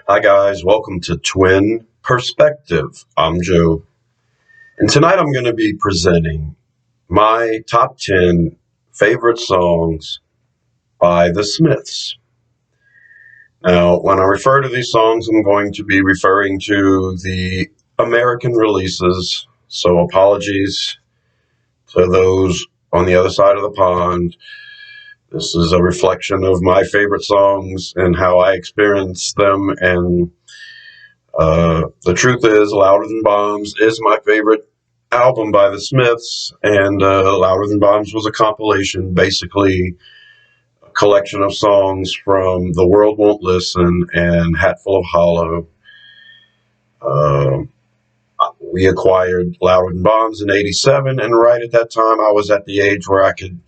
Hi guys, welcome to Twin Perspective. I'm Joe, and tonight I'm going to be presenting my top 10 favorite songs by the Smiths. Now, when I refer to these songs, I'm going to be referring to the American releases, so apologies to those on the other side of the pond. This is a reflection of my favorite songs and how I experience them, and the truth is, Louder Than Bombs is my favorite album by the Smiths, and Louder Than Bombs was a compilation, basically a collection of songs from The World Won't Listen and Hatful of Hollow. Uh, we acquired Louder Than Bombs in '87, and right at that time I was at the age where I could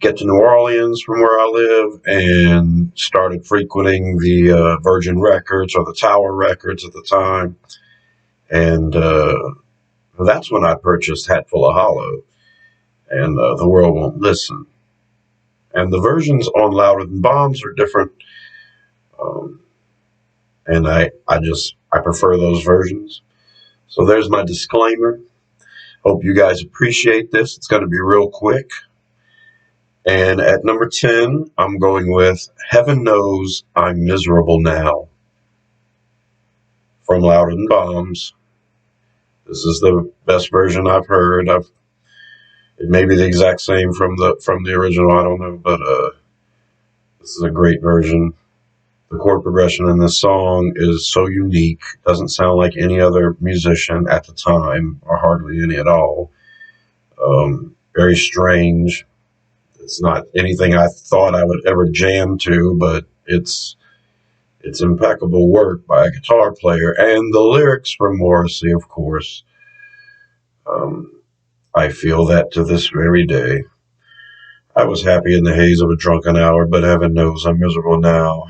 get to New Orleans from where I live and started frequenting the Virgin Records or the Tower Records at the time. And that's when I purchased Hatful of Hollow and The World Won't Listen. And the versions on Louder Than Bombs are different. And I prefer those versions. So there's my disclaimer. Hope you guys appreciate this. It's going to be real quick. And at number 10, I'm going with Heaven Knows I'm Miserable Now from Louder Than Bombs. This is the best version I've heard. It may be the exact same from the original, I don't know, but this is a great version. The chord progression in this song is so unique. Doesn't sound like any other musician at the time, or hardly any at all. Very strange. It's not anything I thought I would ever jam to, but it's impeccable work by a guitar player. And the lyrics from Morrissey, of course. I feel that to this very day. I was happy in the haze of a drunken hour, but heaven knows I'm miserable now.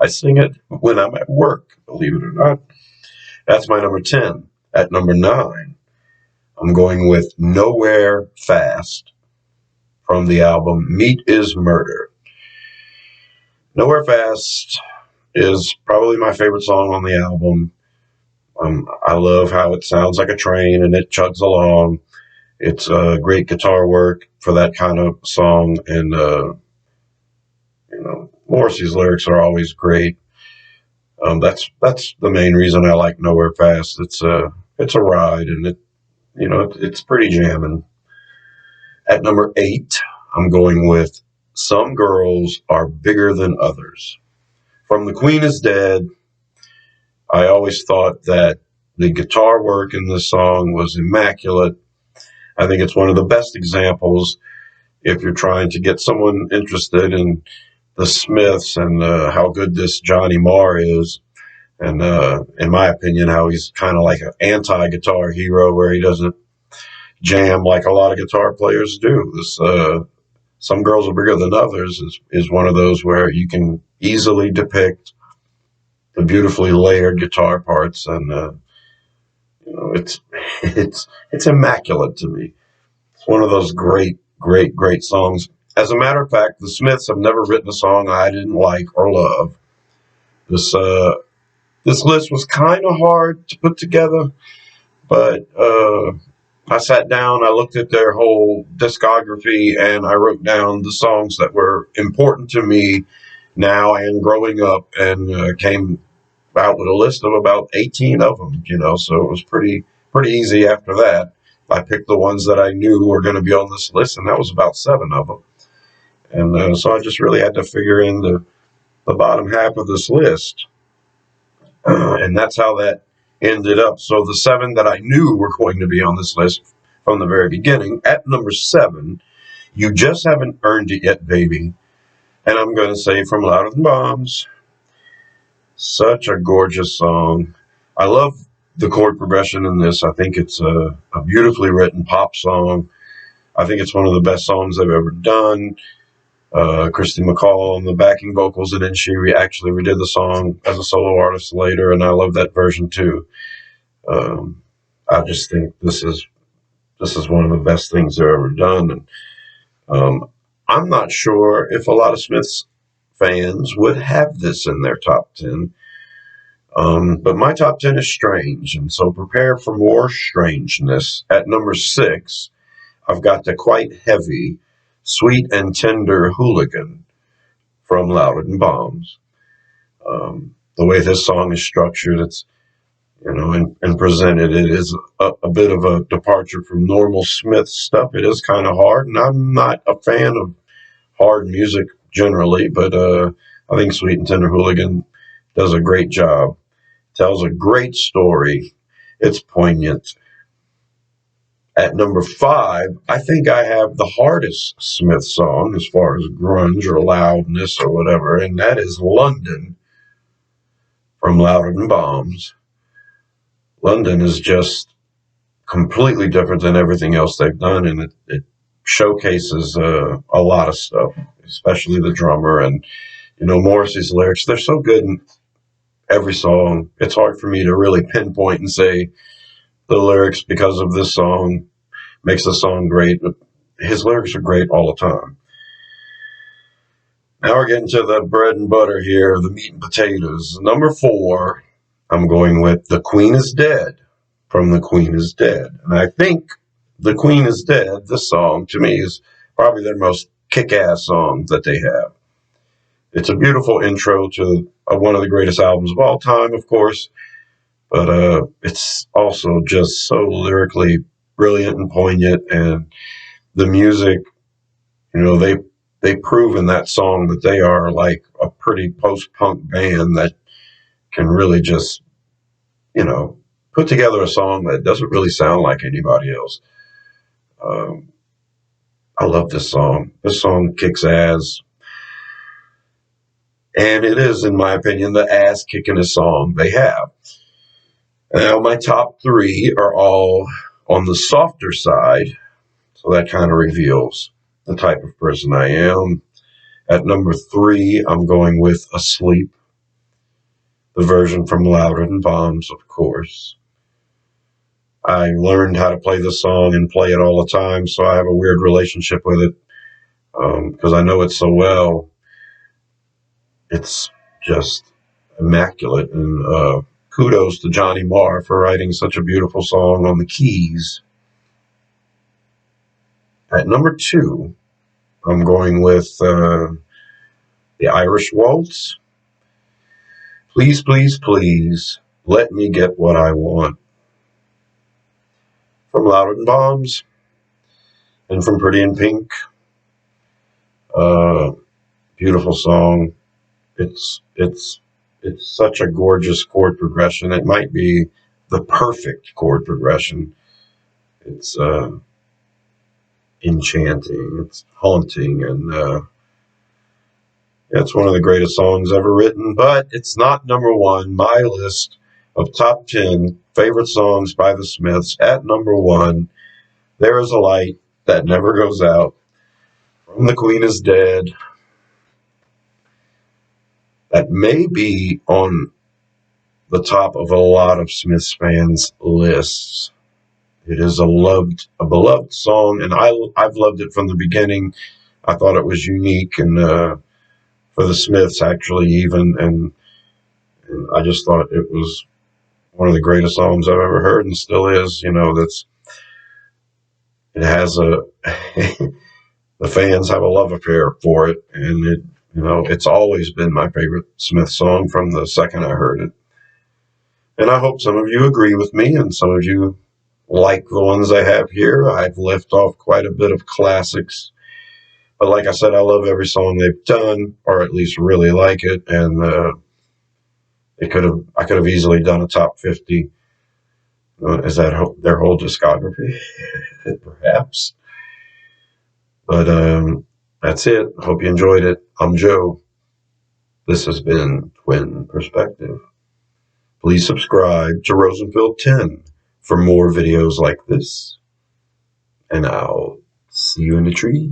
I sing it when I'm at work, believe it or not. That's my number 10. At number 9, I'm going with Nowhere Fast from the album Meat is Murder. Nowhere Fast is probably my favorite song on the album. I love how it sounds like a train and it chugs along. It's great guitar work for that kind of song, and Morrissey's lyrics are always great. That's the main reason I like Nowhere Fast. It's a ride, and it's pretty jamming. At number 8, I'm going with Some Girls Are Bigger Than Others from The Queen Is Dead. I always thought that the guitar work in this song was immaculate. I think it's one of the best examples if you're trying to get someone interested in the Smiths and how good this Johnny Marr is. And in my opinion, how he's kind of like an anti-guitar hero where he doesn't jam like a lot of guitar players do. This Some Girls Are Bigger Than Others is one of those where you can easily depict the beautifully layered guitar parts, and it's immaculate to me. It's one of those great songs. As a matter of fact, the Smiths have never written a song I didn't like or love. This list was kind of hard to put together, but I sat down, I looked at their whole discography, and I wrote down the songs that were important to me now and growing up, and came out with a list of about 18 of them, so it was pretty easy after that. I picked the ones that I knew were going to be on this list, and that was about 7 of them. And so I just really had to figure in the bottom half of this list. And that's how that ended up. So the 7 that I knew were going to be on this list from the very beginning. At number 7, You Just Haven't Earned It Yet, Baby. And I'm going to say from Louder Than Bombs. Such a gorgeous song. I love the chord progression in this. I think it's a beautifully written pop song. I think it's one of the best songs they've ever done. Christy McCall on the backing vocals, and then she actually redid the song as a solo artist later, and I love that version too. I just think this is one of the best things they've ever done, and I'm not sure if a lot of Smiths fans would have this in their top 10. But my top 10 is strange, and so prepare for more strangeness. At number 6, I've got the quite heavy, sweet and tender Hooligan from Louder Than Bombs. The way this song is structured, it's and presented, it is a bit of a departure from normal Smith stuff. It is kind of hard, and I'm not a fan of hard music generally, but I think Sweet and Tender Hooligan does a great job. Tells a great story. It's poignant. At number 5, I think I have the hardest Smith song as far as grunge or loudness or whatever, and that is London from Louder Than Bombs. London is just completely different than everything else they've done, and it showcases a lot of stuff, especially the drummer and Morrissey's lyrics. They're so good in every song. It's hard for me to really pinpoint and say the lyrics because of this song makes the song great, but his lyrics are great all the time. Now we're getting to the bread and butter here, the meat and potatoes. Number 4, I'm going with The Queen Is Dead from The Queen Is Dead. And I think The Queen Is Dead, this song, to me, is probably their most kick-ass song that they have. It's a beautiful intro to one of the greatest albums of all time, of course, but it's also just so lyrically brilliant and poignant, and the music, they prove in that song that they are like a pretty post-punk band that can really just, put together a song that doesn't really sound like anybody else. I love this song. This song kicks ass. And it is, in my opinion, the ass-kickingest song they have. Now, my top 3 are all on the softer side, so that kind of reveals the type of person I am. At number 3, I'm going with Asleep, the version from Louder Than Bombs, of course. I learned how to play the song and play it all the time, so I have a weird relationship with it because I know it so well. It's just immaculate, and kudos to Johnny Marr for writing such a beautiful song on the keys. At number 2, I'm going with the Irish Waltz. Please, please, please, let me get what I want. From Louder Than Bombs and from Pretty in Pink. Beautiful song. It's such a gorgeous chord progression. It might be the perfect chord progression. It's enchanting. It's haunting, and it's one of the greatest songs ever written. But it's not number 1. My list of top 10 favorite songs by the Smiths. At number 1, There Is a Light That Never Goes Out from The Queen Is Dead. That may be on the top of a lot of Smiths fans' lists. It is a beloved song, and I've loved it from the beginning. I thought it was unique, and for the Smiths, actually, even, and I just thought it was one of the greatest songs I've ever heard, and still is. It has the fans have a love affair for it, and it's always been my favorite Smith song from the second I heard it. And I hope some of you agree with me, and some of you like the ones I have here. I've left off quite a bit of classics, but like I said, I love every song they've done, or at least really like it, and I could have easily done a top 50. Is that their whole discography? Perhaps. But that's it. Hope you enjoyed it. I'm Joe. This has been Twin Perspective. Please subscribe to Rosenfield 10 for more videos like this. And I'll see you in the tree.